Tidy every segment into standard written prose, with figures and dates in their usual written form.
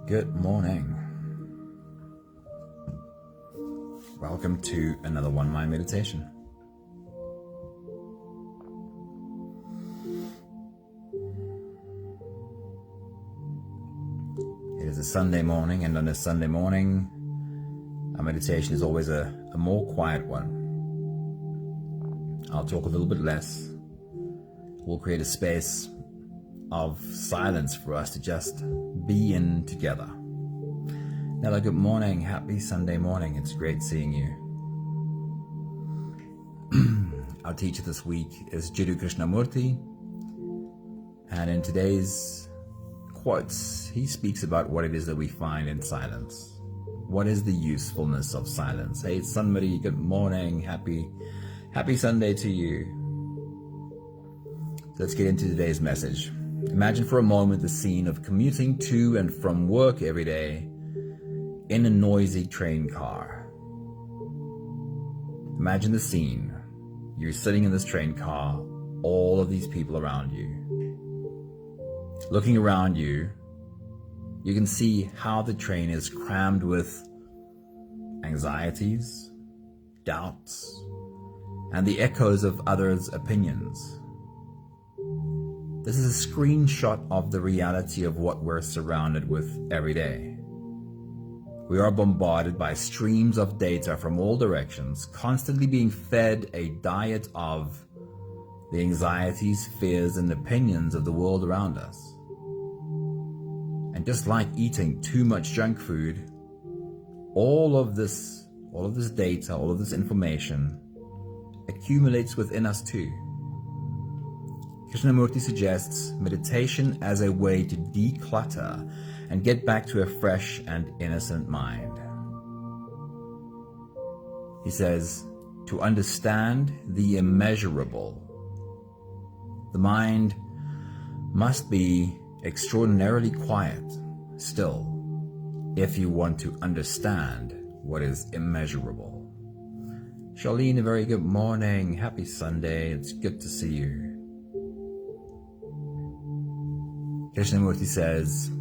Good morning. Welcome to another One Mind meditation. It is a Sunday morning, and on a Sunday morning, our meditation is always a more quiet one. I'll talk a little bit less. We'll create a space of silence for us to just be in together. Nella, good morning. Happy Sunday morning. It's great seeing you. Our teacher this week is Jiddu Krishnamurti, and in today's quotes, he speaks about what it is that we find in silence. What is the usefulness of silence? Hey, somebody, good morning. Happy Sunday to you. Let's get into today's message. Imagine for a moment the scene of commuting to and from work every day in a noisy train car. Imagine the scene. You're sitting in this train car, all of these people around you. Looking around you, you can see how the train is crammed with anxieties, doubts, and the echoes of others' opinions. This is a screenshot of the reality of what we're surrounded with every day. We are bombarded by streams of data from all directions, constantly being fed a diet of the anxieties, fears, and opinions of the world around us. And just like eating too much junk food, all of this data, all of this information accumulates within us too. Krishnamurti suggests meditation as a way to declutter and get back to a fresh and innocent mind. He says, to understand the immeasurable, the mind must be extraordinarily quiet, still, if you want to understand what is immeasurable. Charlene, a very good morning. Happy Sunday. It's good to see you. Krishnamurti says,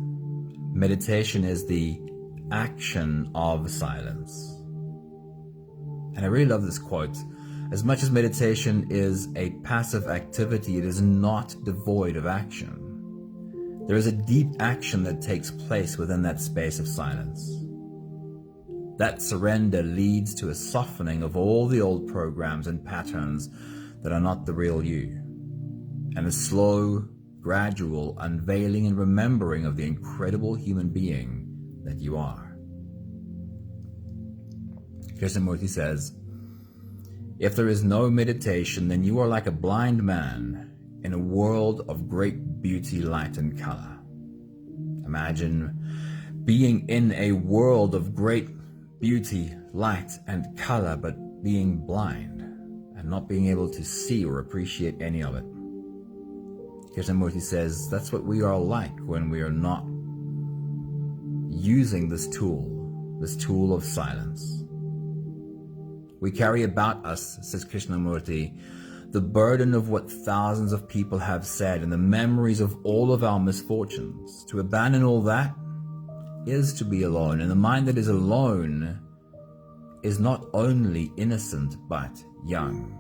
meditation is the action of silence. And I really love this quote. As much as meditation is a passive activity, it is not devoid of action. There is a deep action that takes place within that space of silence. That surrender leads to a softening of all the old programs and patterns that are not the real you, and a slow, gradual unveiling and remembering of the incredible human being that you are. Krishnamurti says, if there is no meditation, then you are like a blind man in a world of great beauty, light, and color. Imagine being in a world of great beauty, light, and color, but being blind and not being able to see or appreciate any of it. Krishnamurti says that's what we are like when we are not using this tool of silence. We carry about us, says Krishnamurti, the burden of what thousands of people have said and the memories of all of our misfortunes. To abandon all that is to be alone, and the mind that is alone is not only innocent but young,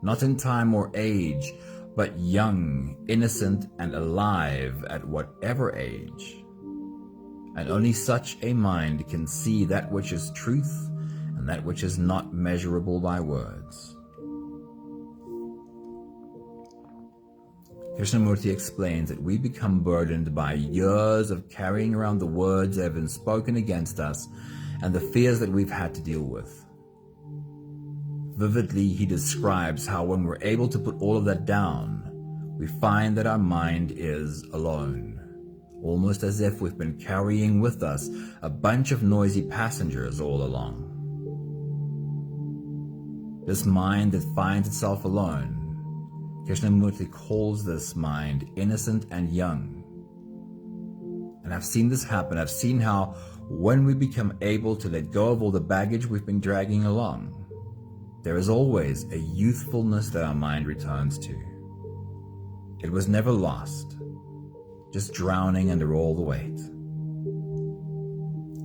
not in time or age, but young, innocent, and alive at whatever age. And only such a mind can see that which is truth and that which is not measurable by words. Krishnamurti explains that we become burdened by years of carrying around the words that have been spoken against us and the fears that we've had to deal with. Vividly, he describes how when we're able to put all of that down, we find that our mind is alone, almost as if we've been carrying with us a bunch of noisy passengers all along. This mind that finds itself alone, Krishnamurti calls this mind innocent and young. And I've seen this happen. I've seen how when we become able to let go of all the baggage we've been dragging along, there is always a youthfulness that our mind returns to. It was never lost, just drowning under all the weight.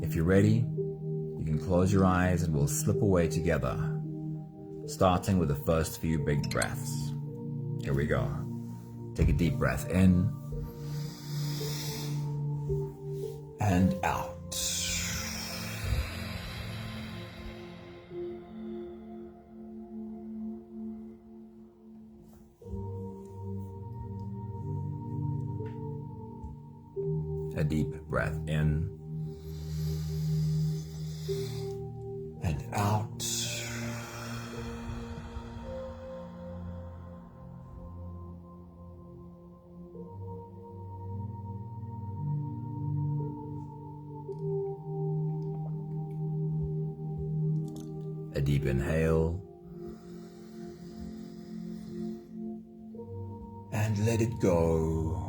If you're ready, you can close your eyes and we'll slip away together, starting with the first few big breaths. Here we go. Take a deep breath in and out. A deep breath in and out. A deep inhale and let it go.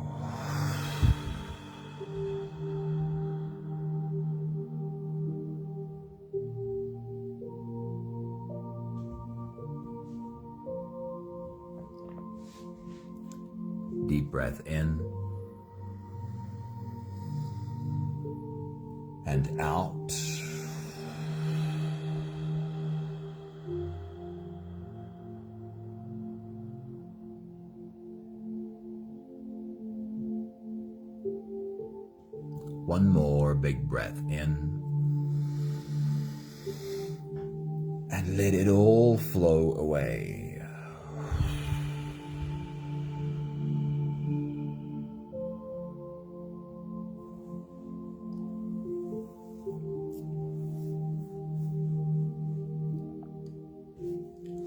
Deep breath in and out. One more big breath in and let it all flow away.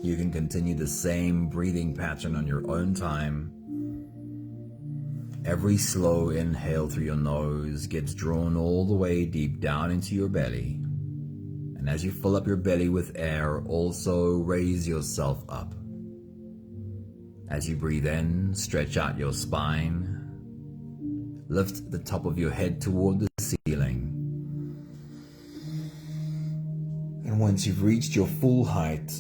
You can continue the same breathing pattern on your own time. Every slow inhale through your nose gets drawn all the way deep down into your belly. And as you fill up your belly with air, also raise yourself up. As you breathe in, stretch out your spine. Lift the top of your head toward the ceiling. And once you've reached your full height,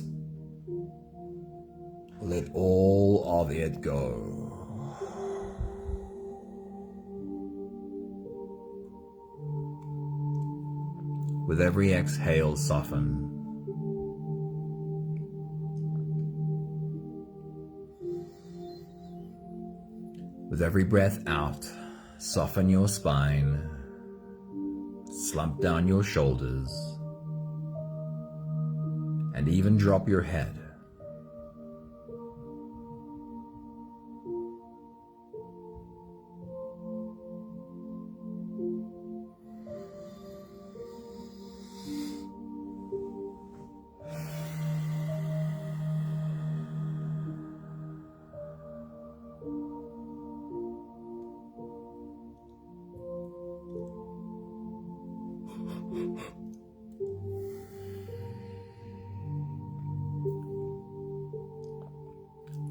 let all of it go. With every exhale, soften. With every breath out, soften your spine, slump down your shoulders, and even drop your head.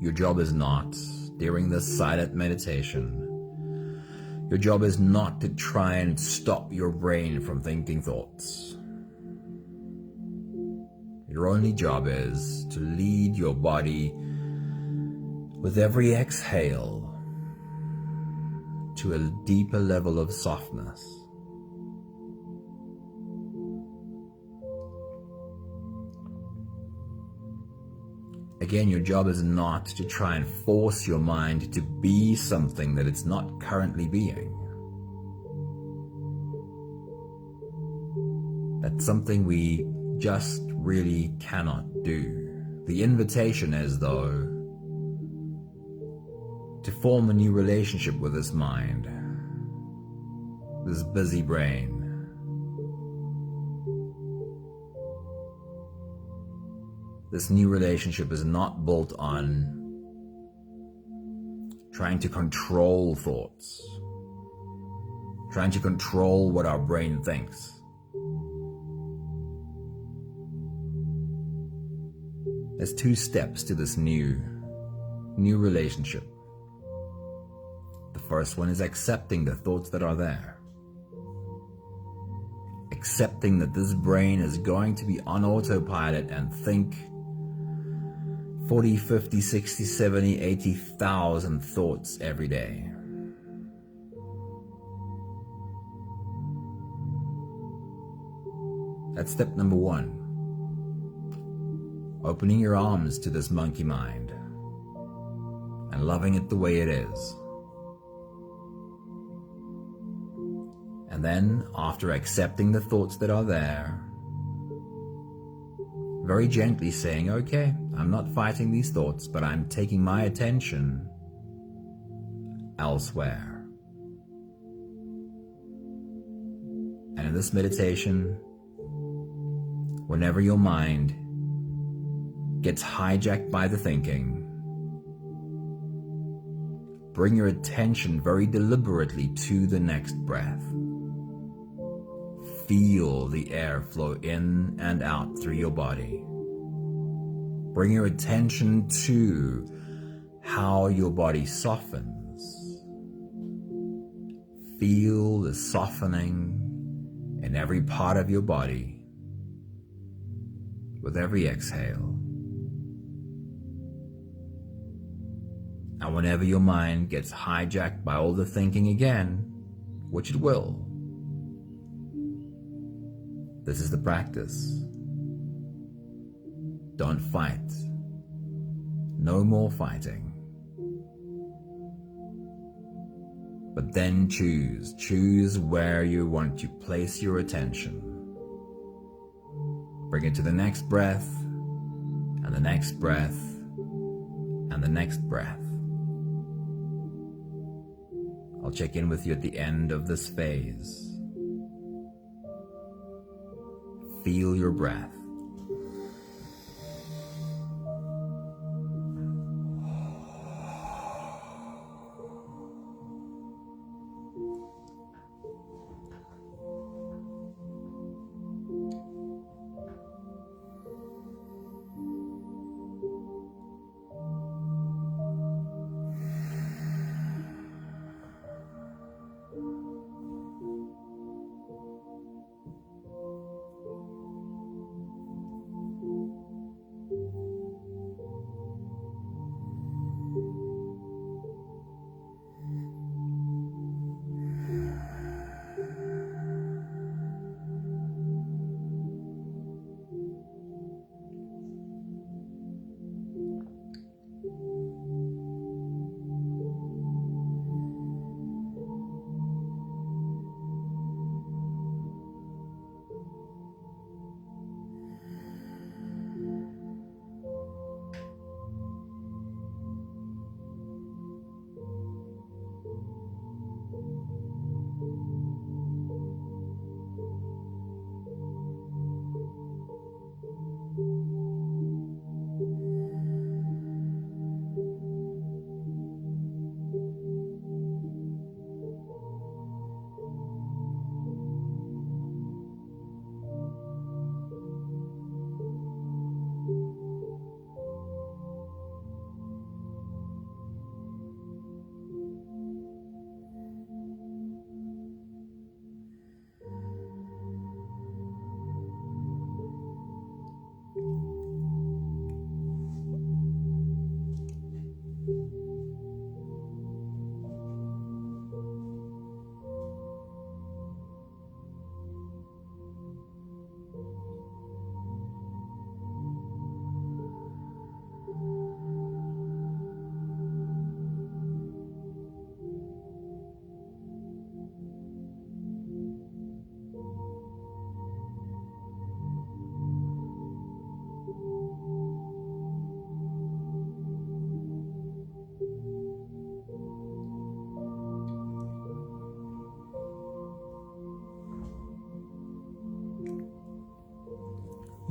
Your job is not, during this silent meditation, your job is not to try and stop your brain from thinking thoughts. Your only job is to lead your body with every exhale to a deeper level of softness. Again, your job is not to try and force your mind to be something that it's not currently being. That's something we just really cannot do. The invitation is, though, to form a new relationship with this mind, this busy brain. This new relationship is not built on trying to control thoughts, trying to control what our brain thinks. There's two steps to this new relationship. The first one is accepting the thoughts that are there. Accepting that this brain is going to be on autopilot and think 40, 50, 60, 70, 80,000 thoughts every day. That's step number 1. Opening your arms to this monkey mind and loving it the way it is. And then, after accepting the thoughts that are there, very gently saying, okay, I'm not fighting these thoughts, but I'm taking my attention elsewhere. And in this meditation, whenever your mind gets hijacked by the thinking, bring your attention very deliberately to the next breath. Feel the air flow in and out through your body. Bring your attention to how your body softens. Feel the softening in every part of your body with every exhale. And whenever your mind gets hijacked by all the thinking again, which it will, this is the practice. Don't fight. No more fighting. But then choose. Choose where you want to place your attention. Bring it to the next breath, and the next breath, and the next breath. I'll check in with you at the end of this phase. Feel your breath.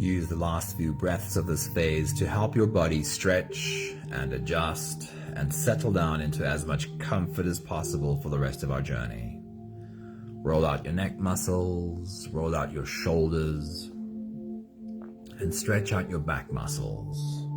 Use the last few breaths of this phase to help your body stretch and adjust and settle down into as much comfort as possible for the rest of our journey. Roll out your neck muscles, roll out your shoulders, and stretch out your back muscles.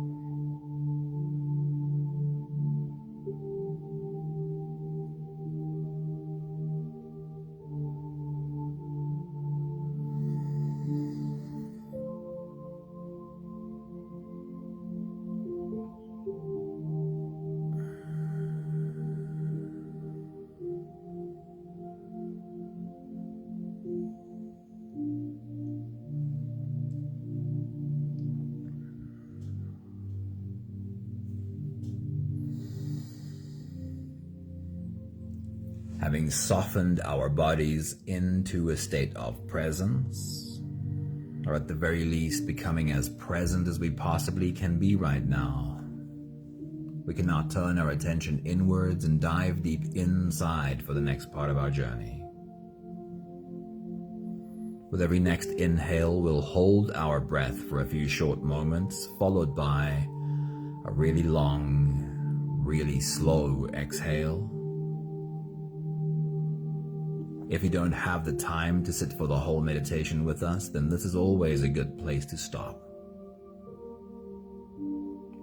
Having softened our bodies into a state of presence, or at the very least becoming as present as we possibly can be right now, we can now turn our attention inwards and dive deep inside for the next part of our journey. With every next inhale, we'll hold our breath for a few short moments, followed by a really long, really slow exhale. If you don't have the time to sit for the whole meditation with us, then this is always a good place to stop.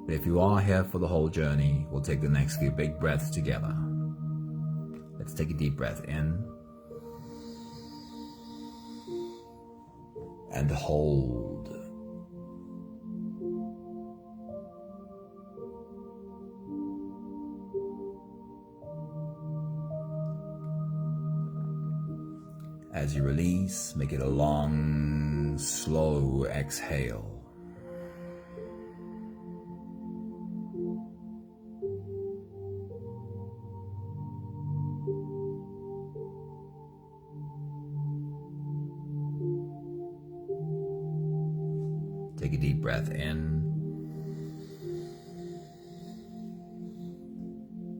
But if you are here for the whole journey, we'll take the next few big breaths together. Let's take a deep breath in and hold. As you release, make it a long, slow exhale. Take a deep breath in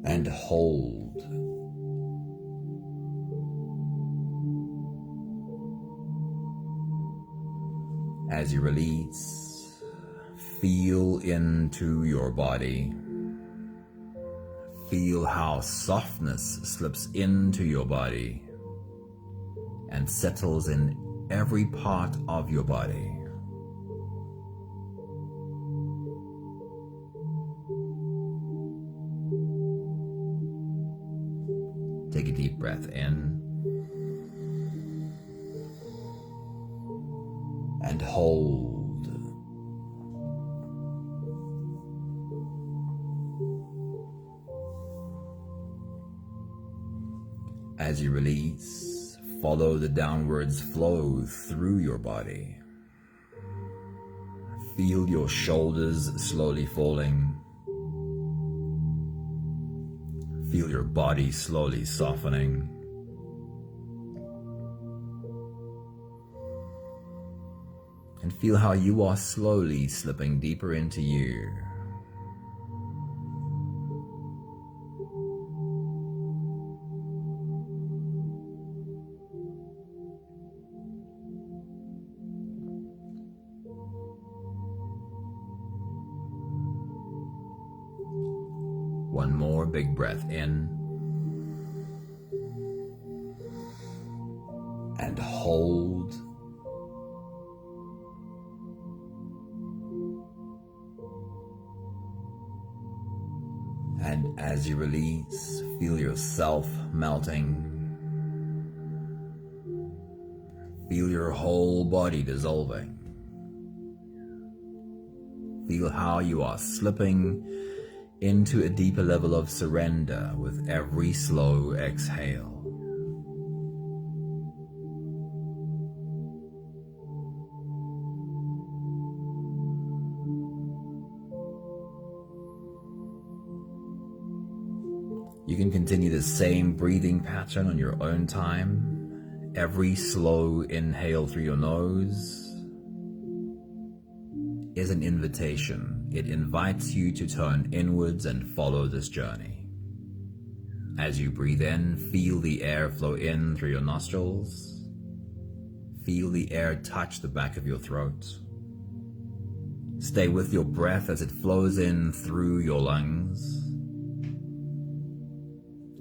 and hold. As you release, feel into your body. Feel how softness slips into your body and settles in every part of your body. Take a deep breath in and hold. As you release, follow the downwards flow through your body. Feel your shoulders slowly falling. Feel your body slowly softening. And feel how you are slowly slipping deeper into you. One more big breath in and hold. And as you release, feel yourself melting. Feel your whole body dissolving. Feel how you are slipping into a deeper level of surrender with every slow exhale. You can continue the same breathing pattern on your own time. Every slow inhale through your nose is an invitation. It invites you to turn inwards and follow this journey. As you breathe in, feel the air flow in through your nostrils. Feel the air touch the back of your throat. Stay with your breath as it flows in through your lungs.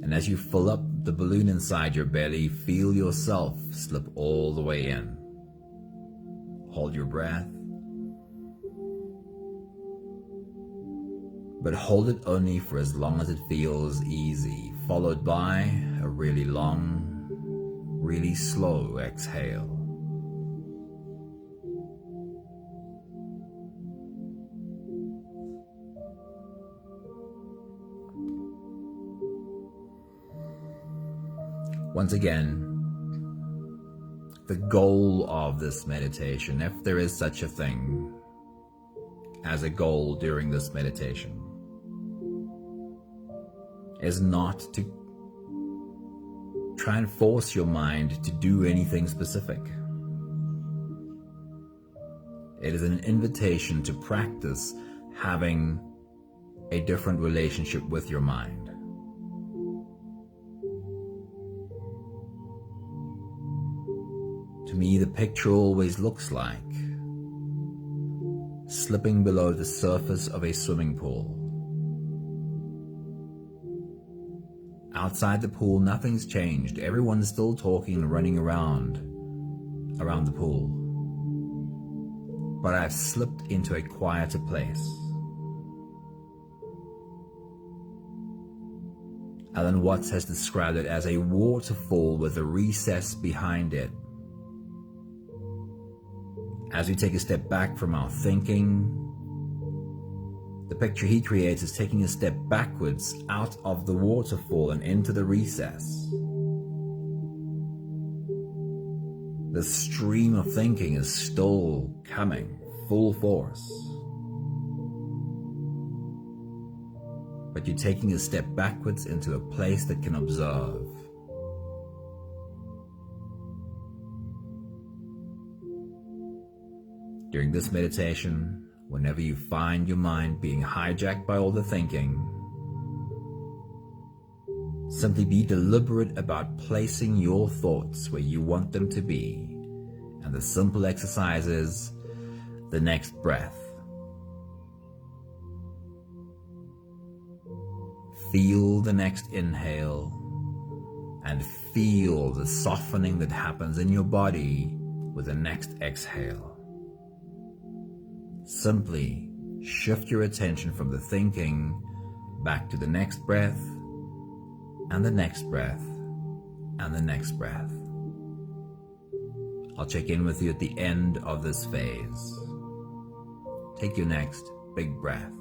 And as you fill up the balloon inside your belly, feel yourself slip all the way in. Hold your breath, but hold it only for as long as it feels easy, followed by a really long, really slow exhale. Once again, the goal of this meditation, if there is such a thing as a goal during this meditation, is not to try and force your mind to do anything specific. It is an invitation to practice having a different relationship with your mind. To me, the picture always looks like slipping below the surface of a swimming pool. Outside the pool, nothing's changed. Everyone's still talking and running around the pool. But I've slipped into a quieter place. Alan Watts has described it as a waterfall with a recess behind it. As we take a step back from our thinking, the picture he creates is taking a step backwards out of the waterfall and into the recess. The stream of thinking is still coming, full force. But you're taking a step backwards into a place that can observe. During this meditation, whenever you find your mind being hijacked by all the thinking, simply be deliberate about placing your thoughts where you want them to be. And the simple exercise is the next breath. Feel the next inhale and feel the softening that happens in your body with the next exhale. Simply shift your attention from the thinking back to the next breath, and the next breath, and the next breath. I'll check in with you at the end of this phase. Take your next big breath.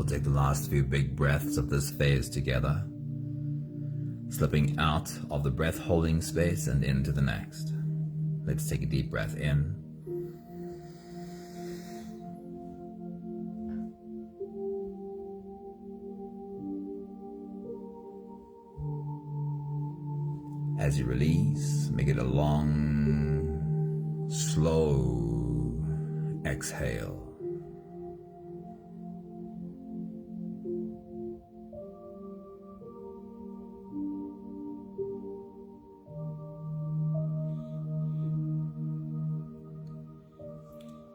We'll take the last few big breaths of this phase together, slipping out of the breath holding space and into the next. Let's take a deep breath in. As you release, make it a long, slow exhale.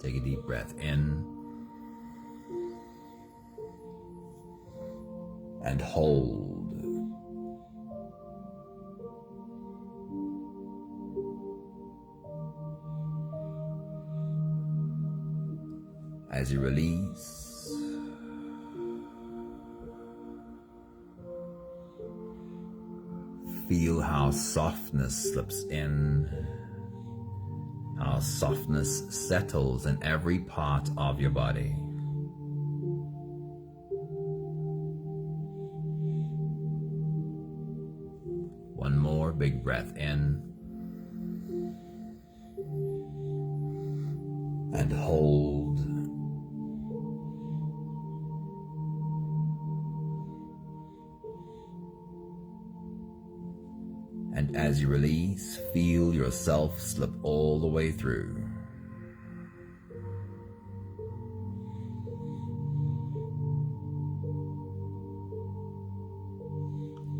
Take a deep breath in and hold. As you release, feel how softness slips in, how softness settles in every part of your body. One more big breath in and hold. And as you release, feel yourself slip all the way through.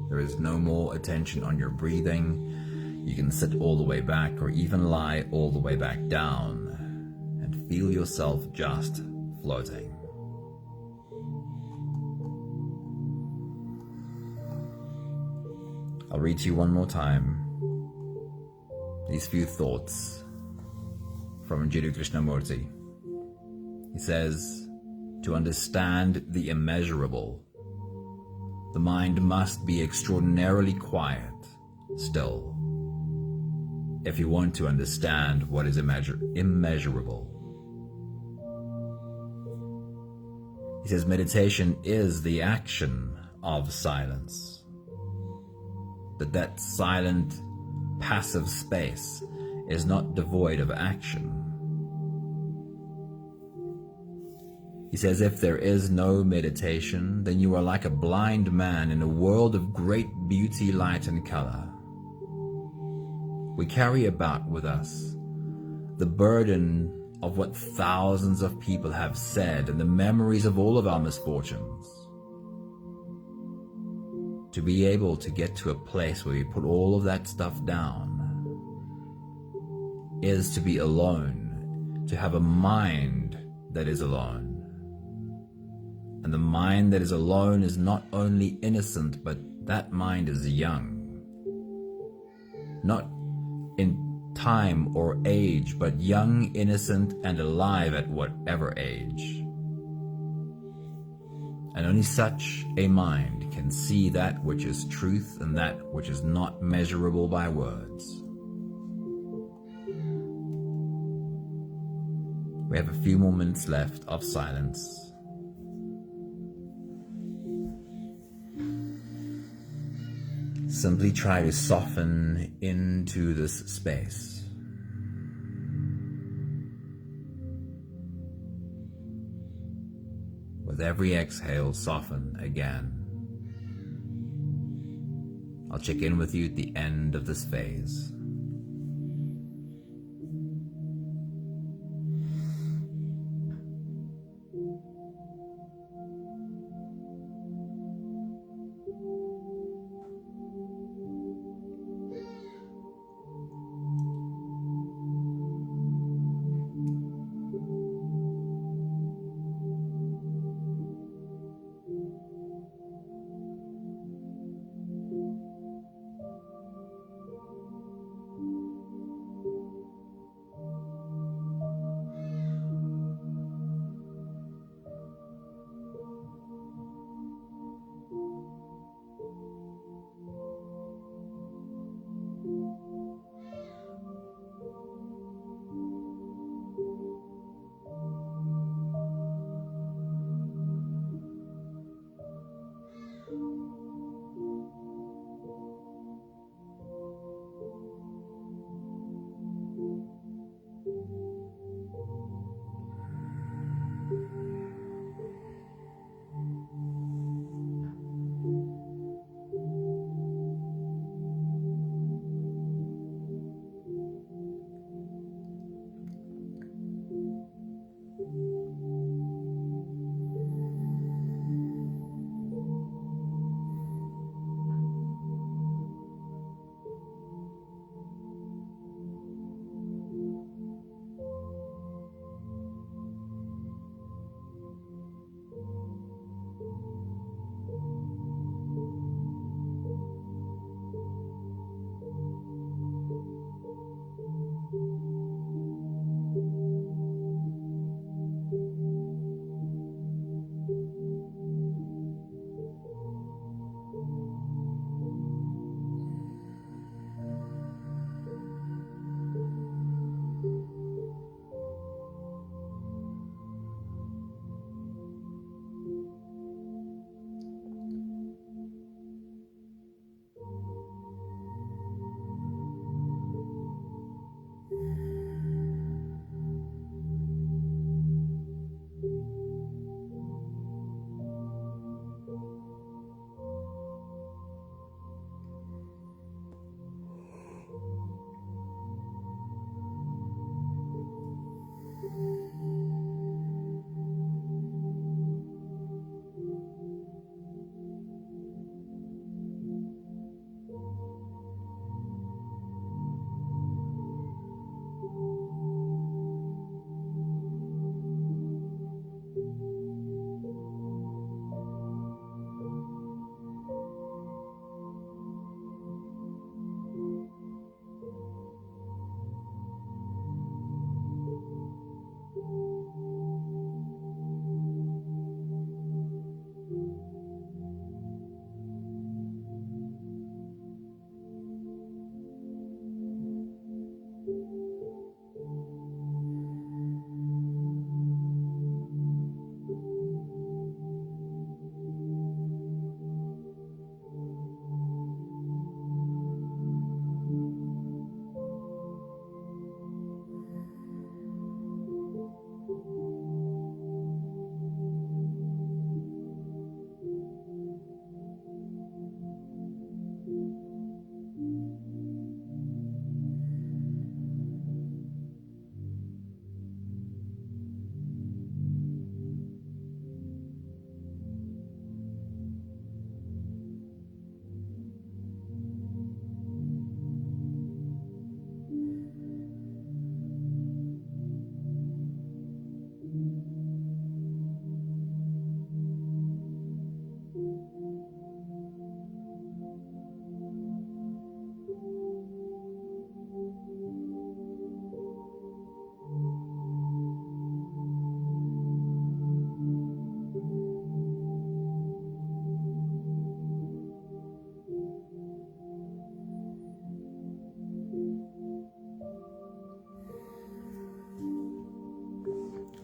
There is no more attention on your breathing. You can sit all the way back or even lie all the way back down and feel yourself just floating. I'll read to you one more time these few thoughts from Jiddu Krishnamurti. He says, to understand the immeasurable, the mind must be extraordinarily quiet, still, if you want to understand what is immeasurable. He says meditation is the action of silence. But that silent, passive space is not devoid of action. He says if there is no meditation, then you are like a blind man in a world of great beauty, light, and color. We carry about with us the burden of what thousands of people have said and the memories of all of our misfortunes. To be able to get to a place where we put all of that stuff down is to be alone, to have a mind that is alone. And the mind that is alone is not only innocent, but that mind is young. Not in time or age, but young, innocent, and alive at whatever age. And only such a mind can see that which is truth and that which is not measurable by words. We have a few more minutes left of silence. Simply try to soften into this space. With every exhale, soften again. I'll check in with you at the end of this phase.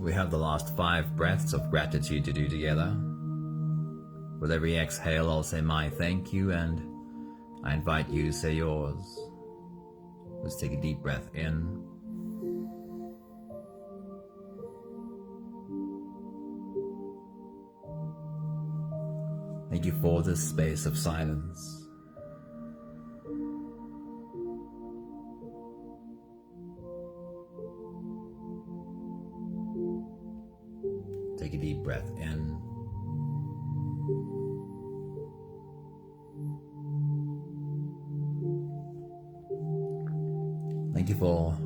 We have the last 5 breaths of gratitude to do together. With every exhale, I'll say my thank you, and I invite you to say yours. Let's take a deep breath in. Thank you for this space of silence. Take a deep breath in. Thank you for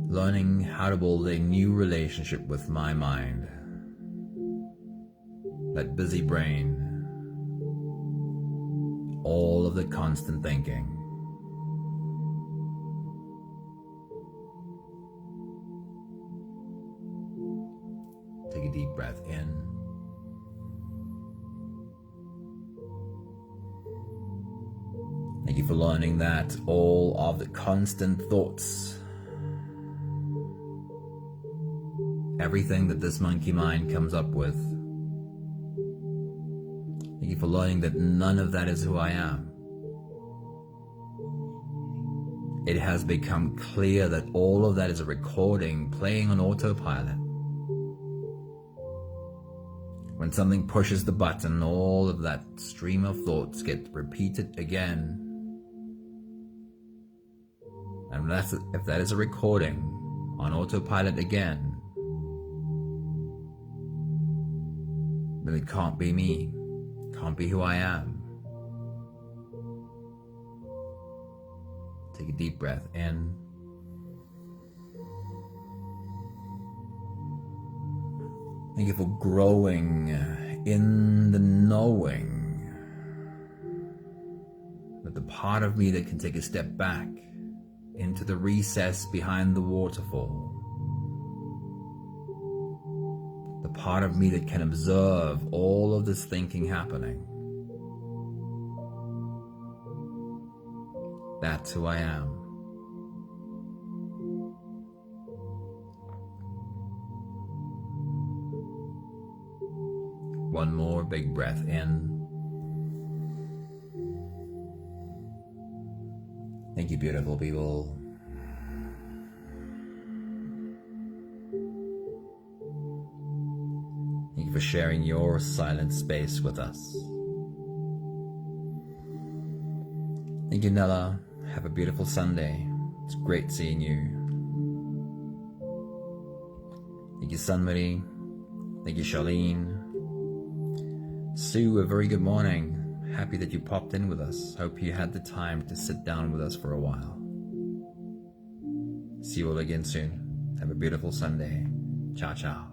learning how to build a new relationship with my mind. That busy brain. All of the constant thinking. Take a deep breath in. Thank you for learning that all of the constant thoughts, everything that this monkey mind comes up with, thank you for learning that none of that is who I am. It has become clear that all of that is a recording playing on autopilot. When something pushes the button, all of that stream of thoughts get repeated again. And if that is a recording on autopilot again, then it can't be me, can't be who I am. Take a deep breath in. Thank you for growing in the knowing that the part of me that can take a step back into the recess behind the waterfall, the part of me that can observe all of this thinking happening, that's who I am. One more big breath in. Thank you, beautiful people. Thank you for sharing your silent space with us. Thank you, Nella. Have a beautiful Sunday. It's great seeing you. Thank you, Sunmarie. Thank you, Charlene. Sue, a very good morning. Happy that you popped in with us. Hope you had the time to sit down with us for a while. See you all again soon. Have a beautiful Sunday. Ciao, ciao.